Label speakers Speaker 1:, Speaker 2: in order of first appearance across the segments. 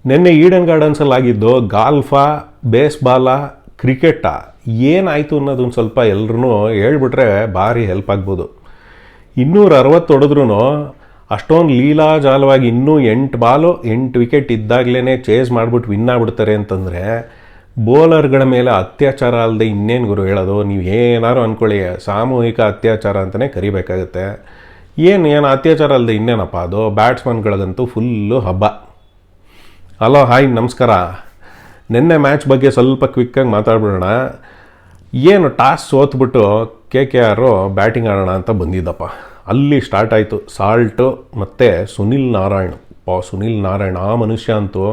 Speaker 1: ನಿನ್ನೆ ಈಡನ್ ಗಾರ್ಡನ್ಸಲ್ಲಿ ಆಗಿದ್ದು ಗಾಲ್ಫಾ, ಬೇಸ್ಬಾಲ, ಕ್ರಿಕೆಟಾ, ಏನಾಯಿತು ಅನ್ನೋದೊಂದು ಸ್ವಲ್ಪ ಎಲ್ಲರೂ ಹೇಳ್ಬಿಟ್ರೆ ಭಾರಿ ಹೆಲ್ಪ್ ಆಗ್ಬೋದು. 260 ಹೊಡೆದ್ರೂ ಅಷ್ಟೊಂದು ಲೀಲಾಜಾಲವಾಗಿ ಇನ್ನೂ 8 ಬಾಲು 8 ವಿಕೆಟ್ ಇದ್ದಾಗಲೇ ಚೇಸ್ ಮಾಡಿಬಿಟ್ಟು ವಿನ್ ಆಗ್ಬಿಡ್ತಾರೆ ಅಂತಂದರೆ ಬೌಲರ್ಗಳ ಮೇಲೆ ಅತ್ಯಾಚಾರ ಅಲ್ಲದೆ ಇನ್ನೇನು ಗುರು ಹೇಳೋದು. ನೀವು ಏನಾರು ಅಂದ್ಕೊಳ್ಳಿ, ಸಾಮೂಹಿಕ ಅತ್ಯಾಚಾರ ಅಂತಲೇ ಕರಿಬೇಕಾಗುತ್ತೆ. ಏನು ಅತ್ಯಾಚಾರ ಅಲ್ಲದೆ ಇನ್ನೇನಪ್ಪ ಅದು. ಬ್ಯಾಟ್ಸ್ಮನ್ಗಳಿಗಂತೂ ಫುಲ್ಲು ಹಬ್ಬ. ಹಲೋ, ಹಾಯ್, ನಮಸ್ಕಾರ. ನಿನ್ನೆ ಮ್ಯಾಚ್ ಬಗ್ಗೆ ಸ್ವಲ್ಪ ಕ್ವಿಕ್ಕಾಗಿ ಮಾತಾಡ್ಬಿಡೋಣ. ಏನು ಟಾಸ್ ಸೋತ್ಬಿಟ್ಟು KKR ಬ್ಯಾಟಿಂಗ್ ಆಡೋಣ ಅಂತ ಬಂದಿದ್ದಪ್ಪ. ಅಲ್ಲಿ ಸ್ಟಾರ್ಟ್ ಆಯಿತು ಸಾಲ್ಟು ಮತ್ತು ಸುನಿಲ್ ನಾರಾಯಣ್. ಆ ಮನುಷ್ಯ ಅಂತೂ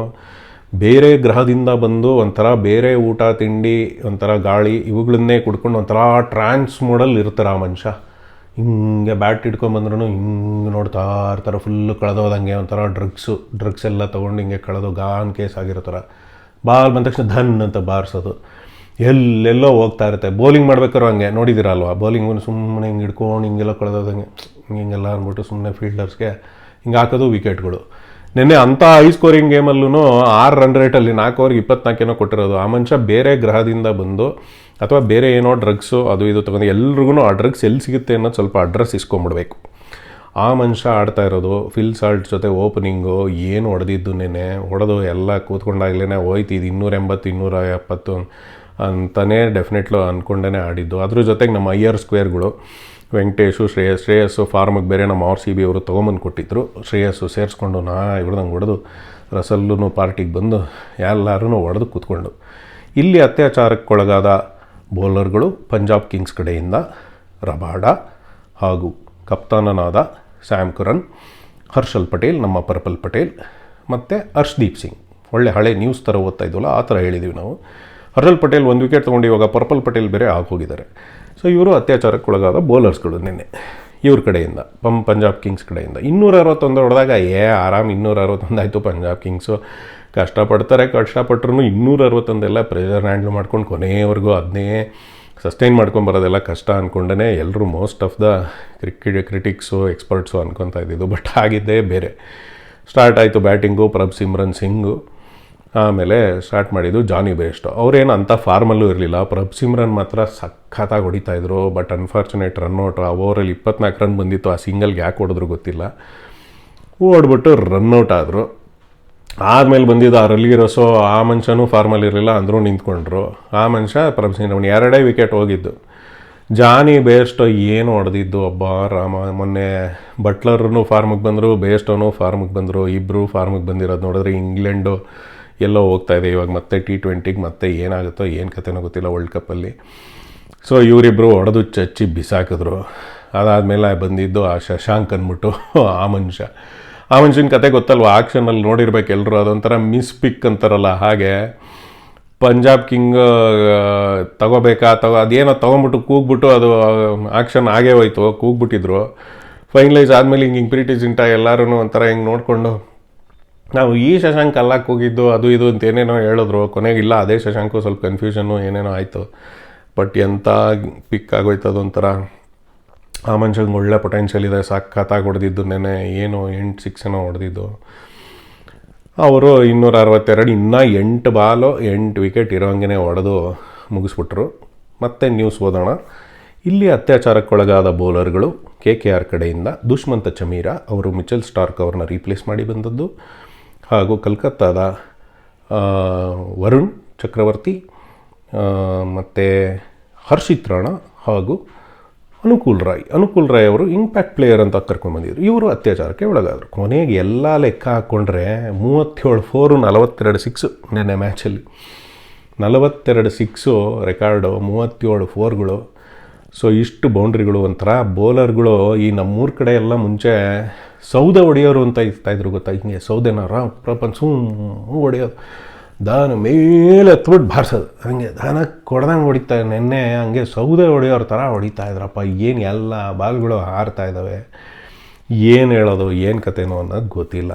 Speaker 1: ಬೇರೆ ಗ್ರಹದಿಂದ ಬಂದು ಒಂಥರ ಬೇರೆ ಊಟ ತಿಂಡಿ, ಒಂಥರ ಗಾಳಿ ಇವುಗಳನ್ನೇ ಕುಡ್ಕೊಂಡು ಒಂಥರ ಟ್ರಾನ್ಸ್ ಮೋಡಲ್ಲಿ ಇರ್ತಾರೆ ಆ ಮನುಷ್ಯ. ಹಿಂಗೆ ಬ್ಯಾಟ್ ಹಿಡ್ಕೊಂಬಂದ್ರೂ ಹಿಂಗೆ ನೋಡ್ತಾ ಇರ್ತಾರೆ, ಫುಲ್ಲು ಕಳೆದೋದಂಗೆ. ಒಂಥರ ಡ್ರಗ್ಸ್ ಎಲ್ಲ ತೊಗೊಂಡು ಹಿಂಗೆ ಕಳೆದು ಗಾನ್ ಕೇಸ್ ಆಗಿರ್ತಾರೆ. ಬಾಲ್ ಬಂದ ತಕ್ಷಣ ಧನ್ ಅಂತ ಬಾರಿಸೋದು, ಎಲ್ಲೆಲ್ಲೋ ಹೋಗ್ತಾ ಇರುತ್ತೆ. ಬೌಲಿಂಗ್ ಮಾಡ್ಬೇಕಾದ್ರು ಹಂಗೆ ನೋಡಿದ್ದೀರಲ್ವ, ಬೌಲಿಂಗ್ ಸುಮ್ಮನೆ ಹಿಂಗೆ ಹಿಡ್ಕೊಂಡು ಹಿಂಗೆಲ್ಲ ಕಳೆದೋದಂಗೆ ಹಿಂಗೆಲ್ಲ ಅಂದ್ಬಿಟ್ಟು ಸುಮ್ಮನೆ ಫೀಲ್ಡರ್ಸ್ಗೆ ಹಿಂಗೆ ಹಾಕೋದು ವಿಕೆಟ್ಗಳು. ನಿನ್ನೆ ಅಂಥ ಹೈ ಸ್ಕೋರಿಂಗ್ ಗೇಮಲ್ಲೂ 6 ರನ್ ರೇಟಲ್ಲಿ 4 ಓವರ್ಗೆ 24 ಕೊಟ್ಟಿರೋದು. ಆ ಮನುಷ್ಯ ಬೇರೆ ಗ್ರಹದಿಂದ ಬಂದು ಅಥವಾ ಬೇರೆ ಏನೋ ಡ್ರಗ್ಸು ಅದು ಇದು ತೊಗೊಂಡು ಎಲ್ರಿಗೂ ಆ ಡ್ರಗ್ಸ್ ಎಲ್ಲಿ ಸಿಗುತ್ತೆ ಅನ್ನೋದು ಸ್ವಲ್ಪ ಅಡ್ರೆಸ್ ಇಸ್ಕೊಂಬಿಡ್ಬೇಕು. ಆ ಮನುಷ್ಯ ಆಡ್ತಾ ಇರೋದು ಫಿಲ್ ಸಾಲ್ಟ್ ಜೊತೆ ಓಪನಿಂಗು ಏನು ಹೊಡೆದಿದ್ದು ನೆನೆ ಹೊಡೆದು ಎಲ್ಲ ಕೂತ್ಕೊಂಡಾಗ್ಲೇ ಹೋಯ್ತು. ಇದು 280 270 ಅಂತಲೇ ಡೆಫಿನೆಟ್ಲು ಅಂದ್ಕೊಂಡೇ ಆಡಿದ್ದು. ಅದ್ರ ಜೊತೆಗೆ ನಮ್ಮ ಅಯ್ಯರ್ ಸ್ಕ್ವೇರ್ಗಳು ವೆಂಕಟೇಶು, ಶ್ರೇಯಸ್ಸು ಫಾರ್ಮಿಗೆ ಬೇರೆ ನಮ್ಮ RCB ಅವರು ತೊಗೊಂಬಂದು ಕೊಟ್ಟಿದ್ದರು. ಶ್ರೇಯಸ್ಸು ಸೇರಿಸ್ಕೊಂಡು ಇವ್ರದಂಗೆ ಹೊಡೆದು ರಸಲ್ಲೂ ಪಾರ್ಟಿಗೆ ಬಂದು ಎಲ್ಲರೂ ಹೊಡೆದು ಕೂತ್ಕೊಂಡು. ಇಲ್ಲಿ ಅತ್ಯಾಚಾರಕ್ಕೊಳಗಾದ ಬೌಲರ್ಗಳು ಪಂಜಾಬ್ ಕಿಂಗ್ಸ್ ಕಡೆಯಿಂದ ರಬಾಡ ಹಾಗೂ ಕಪ್ತಾನನಾದ ಸ್ಯಾಮ್ ಕರನ್, ಹರ್ಷಲ್ ಪಟೇಲ್, ನಮ್ಮ ಪರ್ಪಲ್ ಪಟೇಲ್ ಮತ್ತು ಹರ್ಷ್ದೀಪ್ ಸಿಂಗ್. ಒಳ್ಳೆ ಹಳೆ ನ್ಯೂಸ್ ಥರ ಓದ್ತಾ ಇದ್ವಲ್ಲ, ಆ ಥರ ಹೇಳಿದ್ದೀವಿ ನಾವು. ಹರ್ಷಲ್ ಪಟೇಲ್ 1 ವಿಕೆಟ್ ತೊಗೊಂಡು ಇವಾಗ ಪರ್ಪಲ್ ಪಟೇಲ್ ಬೇರೆ ಹೋಗಿದ್ದಾರೆ. ಸೊ ಇವರು ಅತ್ಯಾಚಾರಕ್ಕೊಳಗಾದ ಬೌಲರ್ಸ್ಗಳು ನಿನ್ನೆ ಇವ್ರ ಕಡೆಯಿಂದ, ಪಂಜಾಬ್ ಕಿಂಗ್ಸ್ ಕಡೆಯಿಂದ. 261 ಹೊಡೆದಾಗ ಆರಾಮ್ 261 ಆಯಿತು. ಪಂಜಾಬ್ ಕಿಂಗ್ಸು ಕಷ್ಟಪಟ್ಟರು 261 ಪ್ರೆಷರ್ ಹ್ಯಾಂಡ್ಲ್ ಮಾಡ್ಕೊಂಡು ಕೊನೆಯವರೆಗೂ ಅದನ್ನೇ ಸಸ್ಟೈನ್ ಮಾಡ್ಕೊಂಬರೋದೆಲ್ಲ ಕಷ್ಟ ಅಂದ್ಕೊಂಡೇ ಎಲ್ಲರೂ most of the critics experts ಅನ್ಕೊತಾ ಇದ್ದಿದ್ದು. ಬಟ್ ಆಗಿದ್ದೇ ಬೇರೆ. ಸ್ಟಾರ್ಟ್ ಆಯಿತು ಬ್ಯಾಟಿಂಗು ಪ್ರಭ್ಸಿಮ್ರನ್ ಸಿಂಗು. ಆಮೇಲೆ ಸ್ಟಾರ್ಟ್ ಮಾಡಿದ್ದು ಜಾನಿ ಬೇಸ್ಟೋ. ಅವರೇನು ಅಂಥ ಫಾರ್ಮಲ್ಲೂ ಇರಲಿಲ್ಲ. ಪ್ರಭ್ಸಿಮ್ರನ್ ಮಾತ್ರ ಸಖತ್ತಾಗಿ ಹೊಡಿತಾಯಿದ್ರು. But unfortunate run out. ಆ ಓವರಲ್ಲಿ 24 ರನ್ ಬಂದಿತ್ತು. ಆ ಸಿಂಗಲ್ಗೆ ಯಾಕೆ ಹೊಡೆದ್ರು ಗೊತ್ತಿಲ್ಲ, ಓಡ್ಬಿಟ್ಟು ರನ್ಔಟ್ ಆದರು. ಆದಮೇಲೆ ಬಂದಿದ್ದು ಆ ರಲ್ಲಿರೋಸೋ ಆ ಮನುಷ್ಯನೂ ಫಾರ್ಮಲ್ಲಿ ಇರಲಿಲ್ಲ, ಅಂದರೂ ನಿಂತ್ಕೊಂಡ್ರು. ಆ ಮನುಷ್ಯ ಪ್ರಭ್ಸಿಮ್ರನ್ 2 ವಿಕೆಟ್ ಹೋಗಿದ್ದು. ಜಾನಿ ಬೇಸ್ಟೋ ಏನು ಹೊಡೆದಿದ್ದು ಅಬ್ಬಾ ರಾಮ. ಮೊನ್ನೆ ಬಟ್ಲರ್ನು ಫಾರ್ಮಿಗೆ ಬಂದರು, ಬೇಸ್ಟೋನು ಫಾರ್ಮಿಗೆ ಬಂದರು. ಇಬ್ಬರು ಫಾರ್ಮಿಗೆ ಬಂದಿರೋದು ನೋಡಿದ್ರೆ ಇಂಗ್ಲೆಂಡು ಎಲ್ಲೋ ಹೋಗ್ತಾಯಿದೆ ಇವಾಗ ಮತ್ತೆ T20ಗೆ. ಮತ್ತೆ ಏನಾಗುತ್ತೋ ಏನು ಕತೆನೋ ಗೊತ್ತಿಲ್ಲ ವರ್ಲ್ಡ್ ಕಪ್ಪಲ್ಲಿ. ಸೊ ಇವರಿಬ್ಬರು ಹೊಡೆದು ಚಚ್ಚಿ ಬಿಸಾಕಿದ್ರು. ಅದಾದಮೇಲೆ ಬಂದಿದ್ದು ಆ ಶಶಾಂಕ್ ಅಂದ್ಬಿಟ್ಟು ಆ ಮನುಷ್ಯನ ಕತೆ ಗೊತ್ತಲ್ವ, ಆಕ್ಷನಲ್ಲಿ ನೋಡಿರ್ಬೇಕು ಎಲ್ಲರೂ. ಅದೊಂಥರ ಮಿಸ್ ಪಿಕ್ ಅಂತಾರಲ್ಲ ಹಾಗೆ. ಪಂಜಾಬ್ ಕಿಂಗ್ ಅದೇನೋ ತೊಗೊಂಬಿಟ್ಟು ಕೂಗ್ಬಿಟ್ಟು ಅದು ಆಕ್ಷನ್ ಆಗೇ ಹೋಯ್ತು, ಕೂಗ್ಬಿಟ್ಟಿದ್ರು. ಫೈನಲೈಸ್ ಆದಮೇಲೆ ಹಿಂಗೆ ಪ್ರೀಟಿ ಜಿಂಟಾ ಎಲ್ಲರೂ ಒಂಥರ ಹಿಂಗೆ ನೋಡಿಕೊಂಡು ನಾವು ಈ ಶಶಾಂಕ್ ಅಲ್ಲ ಕೂಗಿದ್ದು ಅದು ಇದು ಅಂತ ಏನೇನೋ ಹೇಳಿದ್ರು. ಕೊನೆಗಿಲ್ಲ, ಅದೇ ಶಶಾಂಕು ಸ್ವಲ್ಪ ಕನ್ಫ್ಯೂಷನ್ನು ಏನೇನೋ ಆಯಿತು. ಬಟ್ ಎಂಥ ಪಿಕ್ ಆಗೋಯ್ತು ಅದೊಂಥರ. ಆ ಮನುಷ್ಯಂಗೆ ಒಳ್ಳೆ ಪೊಟೆನ್ಷಿಯಲ್ ಇದೆ, ಸಖತ್ತಾಗಿ ಹೊಡೆದಿದ್ದು. ನೆನೆ ಏನು 8 6 ಹೊಡೆದಿದ್ದು ಅವರು. 262 ಇನ್ನೂ 8 ಬಾಲು 8 ವಿಕೆಟ್ ಇರೋಂಗೆ ಹೊಡೆದು ಮುಗಿಸ್ಬಿಟ್ರು. ಮತ್ತೆ ನ್ಯೂಸ್ ಓದೋಣ. ಇಲ್ಲಿ ಅತ್ಯಾಚಾರಕ್ಕೊಳಗಾದ ಬೌಲರ್ಗಳು KKR ಕಡೆಯಿಂದ ದುಷ್ಮಂತ ಚಮೀರಾ ಅವರು ಮಿಚೆಲ್ ಸ್ಟಾರ್ಕ್ ಅವ್ರನ್ನ ರೀಪ್ಲೇಸ್ ಮಾಡಿ ಬಂದದ್ದು, ಹಾಗೂ ಕಲ್ಕತ್ತಾದ ವರುಣ್ ಚಕ್ರವರ್ತಿ ಮತ್ತು ಹರ್ಷಿತ್ ರಾಣಾ ಹಾಗೂ ಅನುಕೂಲ್ ರಾಯ್ ಅವರು ಇಂಪ್ಯಾಕ್ಟ್ ಪ್ಲೇಯರ್ ಅಂತ ಕರ್ಕೊಂಡ್ಬಂದಿದ್ರು. ಇವರು ಅತ್ಯಾಚಾರಕ್ಕೆ ಒಳಗಾದರು. ಕೊನೆಗೆ ಎಲ್ಲ ಲೆಕ್ಕ ಹಾಕ್ಕೊಂಡ್ರೆ 37 4 42 6 ನೆನ್ನೆ ಮ್ಯಾಚಲ್ಲಿ 42 6 ರೆಕಾರ್ಡು, 37 4ಗಳು. ಸೊ ಇಷ್ಟು ಬೌಂಡ್ರಿಗಳು. ಒಂಥರ ಬೌಲರ್ಗಳು ಈ ನಮ್ಮೂರ ಕಡೆ ಎಲ್ಲ ಮುಂಚೆ ಸೌದೆ ಹೊಡೆಯೋರು ಅಂತ ಇರ್ತಾಯಿದ್ರು ಗೊತ್ತಾ. ಹಿಂಗೆ ಸೌದೆನ ಪ್ರಪಂಚ ಹೊಡೆಯೋದು, ದಾನ ಮೇಲೆ ಎತ್ಬಿಟ್ಟು ಬಾರಿಸೋದು, ಹಂಗೆ ದಾನಕ್ಕೆ ಕೊಡ್ದಂಗೆ ಹೊಡಿತಾ. ನೆನ್ನೆ ಹಂಗೆ ಸೌದೆ ಹೊಡೆಯೋರ ಥರ ಹೊಡಿತಾ ಇದ್ರಪ್ಪ. ಏನು ಎಲ್ಲ ಬಾಲ್ಗಳು ಹಾರ್ತಾ ಇದ್ದಾವೆ. ಏನು ಹೇಳೋದು ಏನು ಕತೆನೋ ಅನ್ನೋದು ಗೊತ್ತಿಲ್ಲ.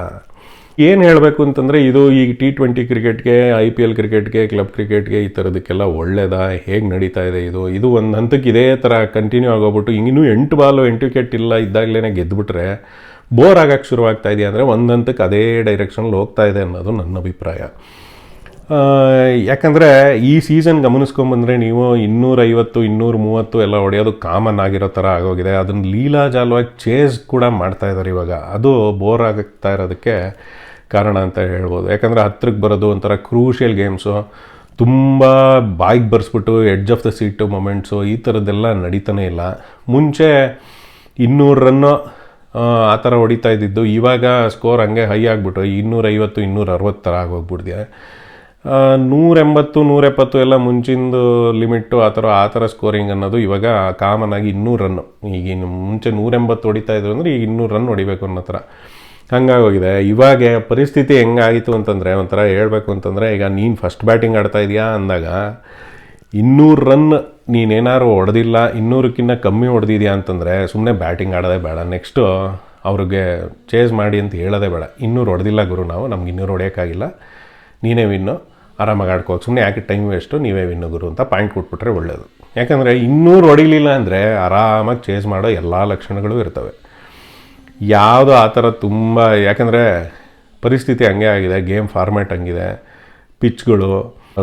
Speaker 1: ಏನು ಹೇಳಬೇಕು ಅಂತಂದರೆ ಇದು ಈಗ T20 ಕ್ರಿಕೆಟ್ಗೆ, IPL ಕ್ರಿಕೆಟ್ಗೆ, ಕ್ಲಬ್ ಕ್ರಿಕೆಟ್ಗೆ ಈ ಥರದಕ್ಕೆಲ್ಲ ಒಳ್ಳೇದಾ, ಹೇಗೆ ನಡೀತಾ ಇದೆ ಇದು ಒಂದು ಹಂತಕ್ಕೆ ಇದೇ ಥರ ಕಂಟಿನ್ಯೂ ಆಗೋಗ್ಬಿಟ್ಟು ಇನ್ನೂ 8 ಬಾಲು 8 ವಿಕೆಟ್ ಇಲ್ಲ ಇದ್ದಾಗಲೇ ಗೆದ್ದುಬಿಟ್ರೆ ಬೋರ್ ಆಗಕ್ಕೆ ಶುರುವಾಗ್ತಾ ಇದೆಯಾ ಅಂದರೆ ಒಂದಂತಕ್ಕೆ ಅದೇ ಡೈರೆಕ್ಷನಲ್ಲಿ ಹೋಗ್ತಾ ಇದೆ ಅನ್ನೋದು ನನ್ನ ಅಭಿಪ್ರಾಯ. ಯಾಕಂದರೆ ಈ ಸೀಸನ್ ಗಮನಿಸ್ಕೊಂಬಂದರೆ ನೀವು 250 230 ಎಲ್ಲ ಹೊಡೆಯೋದು ಕಾಮನ್ ಆಗಿರೋ ಥರ ಆಗೋಗಿದೆ. ಅದನ್ನು ಲೀಲಾಜಾಲವಾಗಿ ಚೇಸ್ ಕೂಡ ಮಾಡ್ತಾ ಇದ್ದಾರೆ ಇವಾಗ. ಅದು ಬೋರ್ ಆಗ್ತಾ ಇರೋದಕ್ಕೆ ಕಾರಣ ಅಂತ ಹೇಳ್ಬೋದು. ಯಾಕಂದರೆ ಹತ್ರಕ್ಕೆ ಬರೋದು ಒಂಥರ ಕ್ರೂಷಿಯಲ್ ಗೇಮ್ಸು, ತುಂಬ ಬಾಯಿಗೆ ಬರ್ಸ್ಬಿಟ್ಟು ಎಡ್ಜ್ ಆಫ್ ದ ಸೀಟು ಮೊಮೆಂಟ್ಸು ಈ ಥರದ್ದೆಲ್ಲ ನಡೀತಾನೆ ಇಲ್ಲ. ಮುಂಚೆ 200 ರನ್ನು ಆ ಥರ ಹೊಡಿತಾ ಇದ್ದಿದ್ದು, ಇವಾಗ ಸ್ಕೋರ್ ಹಂಗೆ ಹೈ ಆಗಿಬಿಟ್ಟು 250 260 ಥರ ಆಗೋಗ್ಬಿಡ್ದೆ. 180 170 ಎಲ್ಲ ಮುಂಚಿಂದು ಲಿಮಿಟ್ಟು ಆ ಥರ ಸ್ಕೋರಿಂಗ್ ಅನ್ನೋದು ಇವಾಗ ಕಾಮನ್ ಆಗಿ 200 ರನ್ನು. ಈಗ ಮುಂಚೆ 180 ಹೊಡಿತಾ ಇದ್ರು ಅಂದರೆ ಈಗ 200 ರನ್ ಹೊಡಿಬೇಕು ಅನ್ನೋ ಥರ ಹಂಗಾಗೋಗಿದೆ. ಇವಾಗ ಪರಿಸ್ಥಿತಿ ಹೆಂಗಾಗಿತ್ತು ಅಂತಂದರೆ, ಒಂಥರ ಹೇಳ್ಬೇಕು ಅಂತಂದರೆ, ಈಗ ನೀನು ಫಸ್ಟ್ ಬ್ಯಾಟಿಂಗ್ ಆಡ್ತಾ ಇದೆಯಾ ಅಂದಾಗ 200 ರನ್ ನೀನೇನಾದ್ರು ಹೊಡೆದಿಲ್ಲ, 200ಕ್ಕಿಂತ ಕಮ್ಮಿ ಹೊಡೆದಿದ್ಯಾ ಅಂತಂದರೆ ಸುಮ್ಮನೆ ಬ್ಯಾಟಿಂಗ್ ಆಡೋದೇ ಬೇಡ. ನೆಕ್ಸ್ಟು ಅವ್ರಿಗೆ ಚೇಸ್ ಮಾಡಿ ಅಂತ ಹೇಳೋದೇ ಬೇಡ. 200 ಹೊಡೆದಿಲ್ಲ ಗುರು, ನಮ್ಗೆ 200 ಹೊಡೆಯೋಕ್ಕಾಗಿಲ್ಲ, ನೀನೇ ವಿನ್ನು, ಆರಾಮಾಗಿ ಆಡ್ಕೋಕೆ, ಸುಮ್ಮನೆ ಯಾಕೆ ಟೈಮ್ ವೇಸ್ಟು, ನೀವೇ ವಿನ್ನು ಗುರು ಅಂತ ಪಾಯಿಂಟ್ ಕೊಟ್ಬಿಟ್ರೆ ಒಳ್ಳೆಯದು. ಯಾಕಂದರೆ 200 ಹೊಡಿಲಿಲ್ಲ ಅಂದರೆ ಆರಾಮಾಗಿ ಚೇಸ್ ಮಾಡೋ ಎಲ್ಲ ಲಕ್ಷಣಗಳು ಇರ್ತವೆ. ಯಾವುದೋ ಆ ಥರ ತುಂಬ, ಯಾಕಂದರೆ ಪರಿಸ್ಥಿತಿ ಹಂಗೆ ಆಗಿದೆ, ಗೇಮ್ ಫಾರ್ಮ್ಯಾಟ್ ಹಂಗಿದೆ, ಪಿಚ್ಗಳು,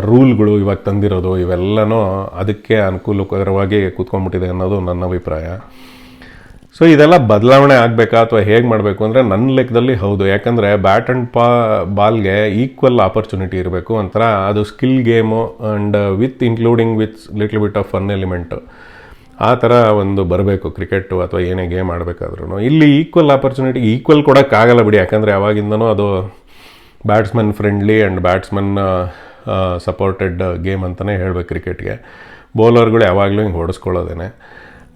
Speaker 1: ರೂಲ್ಗಳು ಇವಾಗ ತಂದಿರೋದು ಇವೆಲ್ಲನೂ ಅದಕ್ಕೆ ಅನುಕೂಲಕರವಾಗಿ ಕೂತ್ಕೊಂಡ್ಬಿಟ್ಟಿದೆ ಅನ್ನೋದು ನನ್ನ ಅಭಿಪ್ರಾಯ. ಸೊ ಇದೆಲ್ಲ ಬದಲಾವಣೆ ಆಗಬೇಕಾ ಅಥವಾ ಹೇಗೆ ಮಾಡಬೇಕು ಅಂದರೆ ನನ್ನ ಲೆಕ್ಕದಲ್ಲಿ ಹೌದು. ಯಾಕಂದರೆ ಬ್ಯಾಟ್ ಆ್ಯಂಡ್ ಬಾಲ್ಗೆ ಈಕ್ವಲ್ ಆಪರ್ಚುನಿಟಿ ಇರಬೇಕು. ಒಂಥರ ಅದು skill game and including with little bit of fun element ಆ ಥರ ಒಂದು ಬರಬೇಕು ಕ್ರಿಕೆಟು ಅಥವಾ ಏನೇ ಗೇಮ್ ಆಡಬೇಕಾದ್ರೂ. ಇಲ್ಲಿ ಈಕ್ವಲ್ ಆಪರ್ಚುನಿಟಿ ಈಕ್ವಲ್ ಕೊಡೋಕ್ಕಾಗಲ್ಲ ಬಿಡಿ. ಯಾಕಂದರೆ ಯಾವಾಗಿಂದನೂ ಅದು batsman friendly and batsman supported game ಅಂತಲೇ ಹೇಳ್ಬೇಕು ಕ್ರಿಕೆಟ್ಗೆ. ಬೌಲರ್ಗಳು ಯಾವಾಗಲೂ ಹಿಂಗೆ ಹೊಡೆಸ್ಕೊಳ್ಳೋದೇನೆ.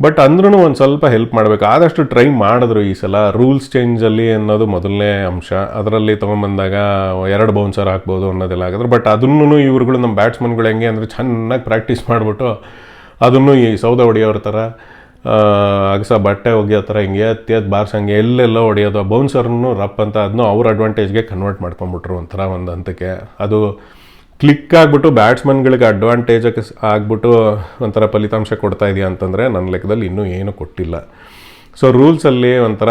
Speaker 1: ಬಟ್ ಅಂದ್ರೂ ಒಂದು ಸ್ವಲ್ಪ ಹೆಲ್ಪ್ ಮಾಡಬೇಕು. ಆದಷ್ಟು ಟ್ರೈ ಮಾಡಿದ್ರು ಈ ಸಲ ರೂಲ್ಸ್ ಚೇಂಜಲ್ಲಿ ಅನ್ನೋದು ಮೊದಲನೇ ಅಂಶ. ಅದರಲ್ಲಿ ತೊಗೊಂಬಂದಾಗ 2 ಬೌನ್ಸರ್ ಹಾಕ್ಬೋದು ಅನ್ನೋದೆಲ್ಲ ಆಗಿದ್ರು. ಬಟ್ ಅದನ್ನು ಇವ್ರುಗಳು ನಮ್ಮ ಬ್ಯಾಟ್ಸ್ಮನ್ಗಳು ಹೆಂಗೆ ಅಂದರೆ ಚೆನ್ನಾಗಿ ಪ್ರಾಕ್ಟೀಸ್ ಮಾಡಿಬಿಟ್ಟು ಅದನ್ನು ಈ ಸೌದೆ ಹೊಡೆಯೋರ ಥರ ಅಗಸ ಬಟ್ಟೆ ಒಗೆಯೋ ಥರ ಹಿಂಗೆ ಎತ್ತಿ ಬಾರ್ಸಂಗೆ ಎಲ್ಲೆಲ್ಲ ಹೊಡೆಯೋದು. ಬೌನ್ಸರ್ನು ರಪ್ ಅಂತ ಅದನ್ನು ಅವ್ರ ಅಡ್ವಾಂಟೇಜ್ಗೆ ಕನ್ವರ್ಟ್ ಮಾಡ್ಕೊಂಬಿಟ್ರು ಒಂಥರ ಒಂದು ಹಂತಕ್ಕೆ. ಅದು ಕ್ಲಿಕ್ ಆಗಿಬಿಟ್ಟು ಬ್ಯಾಟ್ಸ್ಮನ್ಗಳಿಗೆ ಅಡ್ವಾಂಟೇಜ್ ಆಗಿಬಿಟ್ಟು ಒಂಥರ ಫಲಿತಾಂಶ ಕೊಡ್ತಾ ಇದೆಯಾ ಅಂತಂದರೆ ನನ್ನ ಲೆಕ್ಕದಲ್ಲಿ ಇನ್ನೂ ಏನೂ ಕೊಟ್ಟಿಲ್ಲ. ಸೊ ರೂಲ್ಸಲ್ಲಿ ಒಂಥರ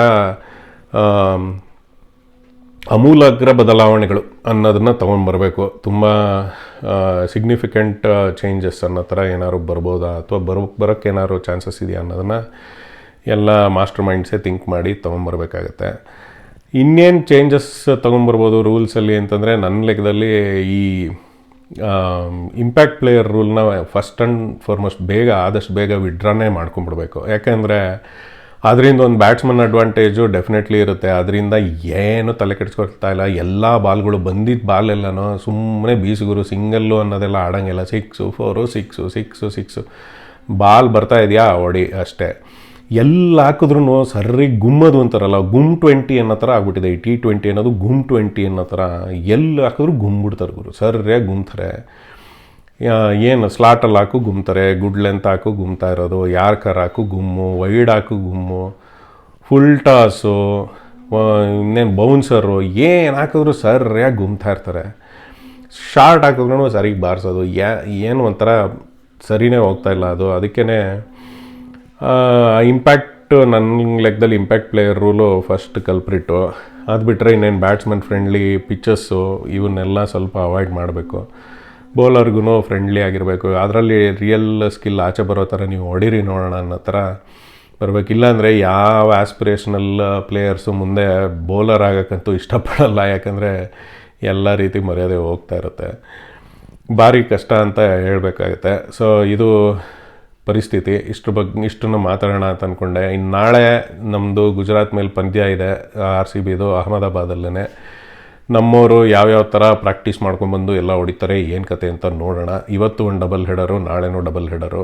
Speaker 1: ಅಮೂಲಾಗ್ರ ಬದಲಾವಣೆಗಳು ಅನ್ನೋದನ್ನು ತೊಗೊಂಡ್ಬರಬೇಕು. ತುಂಬ ಸಿಗ್ನಿಫಿಕೆಂಟ್ ಚೇಂಜಸ್ ಅನ್ನೋ ಥರ ಏನಾದ್ರು ಬರ್ಬೋದಾ ಅಥವಾ ಬರೋಕ್ಕೆ ಏನಾದ್ರು ಚಾನ್ಸಸ್ ಇದೆಯಾ ಅನ್ನೋದನ್ನು ಎಲ್ಲ ಮಾಸ್ಟರ್ ಮೈಂಡ್ಸೇ ಥಿಂಕ್ ಮಾಡಿ ತೊಗೊಂಬರ್ಬೇಕಾಗತ್ತೆ. ಇನ್ನೇನು ಚೇಂಜಸ್ ತೊಗೊಂಬರ್ಬೋದು ರೂಲ್ಸಲ್ಲಿ ಅಂತಂದರೆ ನನ್ನ ಲೆಕ್ಕದಲ್ಲಿ ಈ ಇಂಪ್ಯಾಕ್ಟ್ ಪ್ಲೇಯರ್ ರೂಲ್ನ ಫಸ್ಟ್ ಆ್ಯಂಡ್ ಫಾರ್ಮೋಸ್ಟ್ ಆದಷ್ಟು ಬೇಗ ವಿಡ್ರಾನೇ ಮಾಡ್ಕೊಂಬಿಡ್ಬೇಕು. ಯಾಕೆಂದರೆ ಅದರಿಂದ ಒಂದು ಬ್ಯಾಟ್ಸ್ಮನ್ ಅಡ್ವಾಂಟೇಜು ಡೆಫಿನೆಟ್ಲಿ ಇರುತ್ತೆ. ಅದರಿಂದ ಏನು ತಲೆ ಕೆಡಿಸ್ಕೊಳ್ತಾ ಇಲ್ಲ. ಎಲ್ಲ ಬಾಲ್ಗಳು ಬಂದಿದ್ದ ಬಾಲೆಲ್ಲನೂ ಸುಮ್ಮನೆ ಬೀಸುಗುರು, ಸಿಂಗಲ್ಲು ಅನ್ನೋದೆಲ್ಲ ಆಡೋಂಗಿಲ್ಲ. 6 4 6 6 6 ಬಾಲ್ ಬರ್ತಾ ಇದೆಯಾ ಹೊಡಿ ಅಷ್ಟೇ. ಎಲ್ಲ ಹಾಕಿದ್ರೂ ಸರ್ರಿ ಗುಮ್ಮದು ಅಂತಾರಲ್ಲ, ಗುಮ್ 20 ಅನ್ನೋ ಥರ ಆಗ್ಬಿಟ್ಟಿದೆ. ಈ T20 ಅನ್ನೋದು ಗುಮ್ 20 ಅನ್ನೋ ಥರ ಎಲ್ಲಿ ಹಾಕಿದ್ರು ಗುಮ್ಬಿಡ್ತಾರೆ ಗುರು, ಸರ್ರಿಯಾಗಿ ಗುಮ್ತಾರೆ. ಏನು ಸ್ಲಾಟಲ್ಲಿ ಹಾಕು ಗುಮ್ತಾರೆ, ಗುಡ್ ಲೆಂತ್ ಹಾಕು ಗುಮ್ತಾ ಇರೋದು, ಯಾರ್ಕರ್ ಹಾಕು ಗುಮ್ಮು, ವೈಡ್ ಹಾಕು ಗುಮ್ಮು, ಫುಲ್ ಟಾಸು, ಇನ್ನೇನು ಬೌನ್ಸರು, ಏನು ಹಾಕಿದ್ರು ಸರ್ರಿಯಾಗಿ ಗುಮ್ತಾ ಇರ್ತಾರೆ. ಶಾರ್ಟ್ ಹಾಕಿದ್ರೂ ಸರಿಗೆ ಬಾರಿಸೋದು, ಏನು ಒಂಥರ ಸರಿನೇ ಹೋಗ್ತಾಯಿಲ್ಲ ಅದು. ಅದಕ್ಕೇ ಇಂಪ್ಯಾಕ್ಟ್ ನನ್ನ ಲೆಕ್ಕದಲ್ಲಿ ಇಂಪ್ಯಾಕ್ಟ್ ಪ್ಲೇಯರ್ ರೂಲು ಫಸ್ಟ್ ಕಲ್ಪ್ರಿಟ್ಟು. ಅದು ಬಿಟ್ಟರೆ ಇನ್ನೇನು ಬ್ಯಾಟ್ಸ್ಮನ್ ಫ್ರೆಂಡ್ಲಿ ಪಿಚ್ಚಸ್ಸು ಇವನ್ನೆಲ್ಲ ಸ್ವಲ್ಪ ಅವಾಯ್ಡ್ ಮಾಡಬೇಕು. ಬೌಲರ್ಗೂ ಫ್ರೆಂಡ್ಲಿ ಆಗಿರಬೇಕು. ಅದರಲ್ಲಿ ರಿಯಲ್ ಸ್ಕಿಲ್ ಆಚೆ ಬರೋ ಥರ ನೀವು ಹೊಡೀರಿ ನೋಡೋಣ ಅನ್ನೋ ಥರ ಬರಬೇಕು. ಇಲ್ಲಾಂದರೆ ಯಾವ ಆಸ್ಪಿರೇಷನಲ್ ಪ್ಲೇಯರ್ಸು ಮುಂದೆ ಬೌಲರ್ ಆಗೋಕ್ಕಂತೂ ಇಷ್ಟಪಡಲ್ಲ. ಯಾಕಂದರೆ ಎಲ್ಲ ರೀತಿ ಮರ್ಯಾದೆ ಹೋಗ್ತಾ ಇರುತ್ತೆ. ಭಾರಿ ಕಷ್ಟ ಅಂತ ಹೇಳಬೇಕಾಗತ್ತೆ. ಸೊ ಇದು ಪರಿಸ್ಥಿತಿ. ಇಷ್ಟನ್ನು ಮಾತಾಡೋಣ ಅಂತ ಅಂದ್ಕೊಂಡೆ. ಇನ್ನು ನಾಳೆ ನಮ್ಮದು ಗುಜರಾತ್ ಮೇಲೆ ಪಂದ್ಯ ಇದೆ, RCBದು ಅಹಮದಾಬಾದಲ್ಲೇ. ನಮ್ಮವರು ಯಾವ್ಯಾವ ಥರ ಪ್ರಾಕ್ಟೀಸ್ ಮಾಡ್ಕೊಂಡ್ಬಂದು ಎಲ್ಲ ಹೊಡಿತಾರೆ, ಏನು ಕತೆ ಅಂತ ನೋಡೋಣ. ಇವತ್ತು ಒಂದು ಡಬಲ್ ಹೆಡರು, ನಾಳೆನೂ ಡಬಲ್ ಹೆಡರು.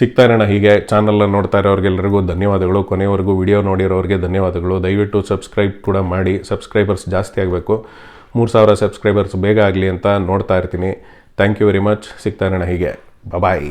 Speaker 1: ಸಿಗ್ತಾ ಇರೋಣ ಹೀಗೆ. ಚಾನಲ್ನ ನೋಡ್ತಾ ಇರೋರಿಗೆಲ್ಲರಿಗೂ ಧನ್ಯವಾದಗಳು. ಕೊನೆಯವರೆಗೂ ವಿಡಿಯೋ ನೋಡಿರೋರಿಗೆ ಧನ್ಯವಾದಗಳು. ದಯವಿಟ್ಟು ಸಬ್ಸ್ಕ್ರೈಬ್ ಕೂಡ ಮಾಡಿ. ಸಬ್ಸ್ಕ್ರೈಬರ್ಸ್ ಜಾಸ್ತಿ ಆಗಬೇಕು. 3000 ಸಬ್ಸ್ಕ್ರೈಬರ್ಸ್ ಬೇಗ ಆಗಲಿ ಅಂತ ನೋಡ್ತಾ ಇರ್ತೀನಿ. Thank you very much. ಸಿಗ್ತಾ ಇರೋಣ ಹೀಗೆ. ಬಾಯ್.